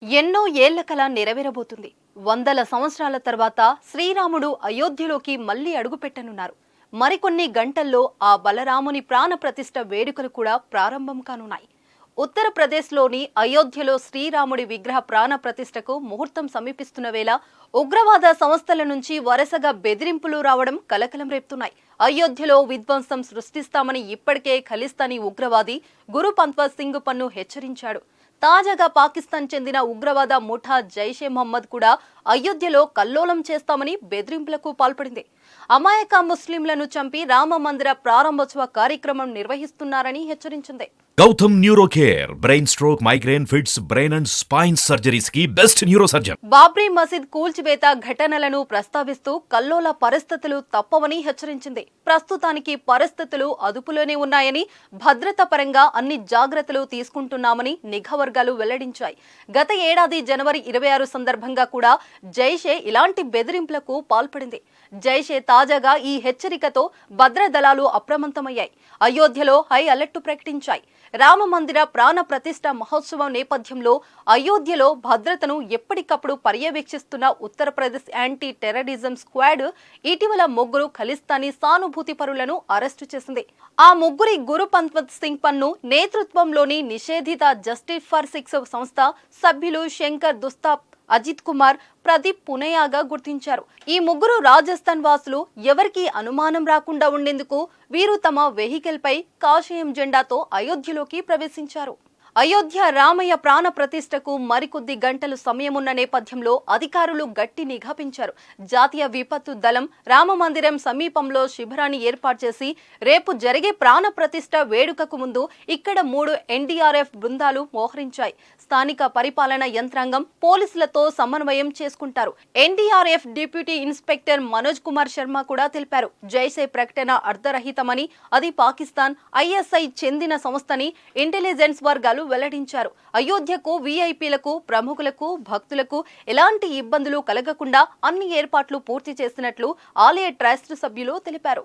ఎన్నో ఏళ్ల కల నెరవేరబోతుంది. వందల సంవత్సరాల తర్వాత శ్రీరాముడు అయోధ్యలోకి మళ్లీ అడుగుపెట్టనున్నారు. మరికొన్ని గంటల్లో ఆ బలరాముని ప్రాణ ప్రతిష్ఠ వేడుకలు కూడా ప్రారంభం కానున్నాయి. ఉత్తరప్రదేశ్లోని అయోధ్యలో శ్రీరాముడి విగ్రహ ప్రాణ ప్రతిష్ఠకు ముహూర్తం సమీపిస్తున్న వేళ ఉగ్రవాద సంస్థల నుంచి వరుసగా బెదిరింపులు రావడం కలకలం రేపుతున్నాయి. అయోధ్యలో విధ్వంసం సృష్టిస్తామని ఇప్పటికే ఖలిస్తానీ ఉగ్రవాది గురుపంత్వత్ సింగ్ పన్ను హెచ్చరించాడు. తాజాగా పాకిస్తాన్ చెందిన ఉగ్రవాద ముఠా జైషే మహమ్మద్ కూడా అయోధ్యలో కల్లోలం చేస్తామని బెదిరింపులకు పాల్పడింది. అమాయక ముస్లింలను చంపి రామ మందిర ప్రారంభోత్సవ కార్యక్రమం నిర్వహిస్తున్నారని హెచ్చరించింది. Gautam neuro care brain stroke migraine fits brain and spine surgeries కి best neuro surgeon. Babri Masjid కూల్చివేత ఘటనలను ప్రస్తావిస్తూ కల్లోల పరిస్థితులు తప్పవని హెచ్చరించింది. ప్రస్తుతానికి పరిస్థితులు అదుపులోనే ఉన్నాయని, భద్రత పరంగా అన్ని జాగ్రత్తలు తీసుకుంటున్నామని నిఘా వర్గాలు వెల్లడించాయి. గత ఏడాది జనవరి 26 సందర్భంగా కూడా జైషే ఇలాంటి బెదిరింపులకు పాల్పడింది. జైషే తాజాగా ఈ హెచ్చరికతో భద్రదళాలు అప్రమత్తమయ్యాయి. అయోధ్యలో హై అలర్ట్ ప్రకటించాయి. రామ మందిర ప్రాణ ప్రతిష్ఠ మహోత్సవం నేపథ్యంలో అయోధ్యలో భద్రతను ఎప్పటికప్పుడు పర్యవేక్షిస్తున్న ఉత్తరప్రదేశ్ యాంటీ టెర్రరిజం స్క్వాడ్ ఇటీవల ముగ్గురు ఖలిస్తానీ సానుభూతి పరులను అరెస్టు చేసింది. ఆ ముగ్గురి గురుపంత్వత్ సింగ్ పన్ను నేతృత్వంలోని నిషేధిత జస్టిస్ ఫర్ సిక్స్ సంస్థ సభ్యులు శంకర్ దుస్తాప్, అజిత్ కుమార్, ప్రదీప్ పునయాగా గుర్తించారు. ఈ ముగ్గురు రాజస్థాన్ వాసులు. ఎవరికీ అనుమానం రాకుండా ఉండేందుకు వీరు తమ వెహికల్ పై కాషాయం జెండాతో అయోధ్యలోకి ప్రవేశించారు. అయోధ్య రామయ్య ప్రాణ ప్రతిష్టకు మరికొద్ది గంటలు సమయమున్న నేపథ్యంలో అధికారులు గట్టి నిఘా పెంచారు. జాతీయ విపత్తు దళం రామ మందిరం సమీపంలో శిబిరాన్ని ఏర్పాటు చేసి రేపు జరిగే ప్రాణ ప్రతిష్ఠ వేడుకకు ముందు ఇక్కడ 3 ఎన్డీఆర్ఎఫ్ బృందాలు మోహరించాయి. స్థానిక పరిపాలన యంత్రాంగం పోలీసులతో సమన్వయం చేసుకుంటారు. NDRF deputy inspector Manoj Kumar Sharma కూడా తెలిపారు. జైషే ప్రకటన అర్ధరహితమని, అది పాకిస్తాన్ ఐఎస్ఐ చెందిన సంస్థని ఇంటెలిజెన్స్ వర్గాలు వెల్లడించారు. అయోధ్యకు వీఐపీలకు, ప్రముఖులకు, భక్తులకు ఎలాంటి ఇబ్బందులు కలగకుండా అన్ని ఏర్పాట్లు పూర్తి చేసినట్లు ఆలయ ట్రస్ట్ సభ్యులు తెలిపారు.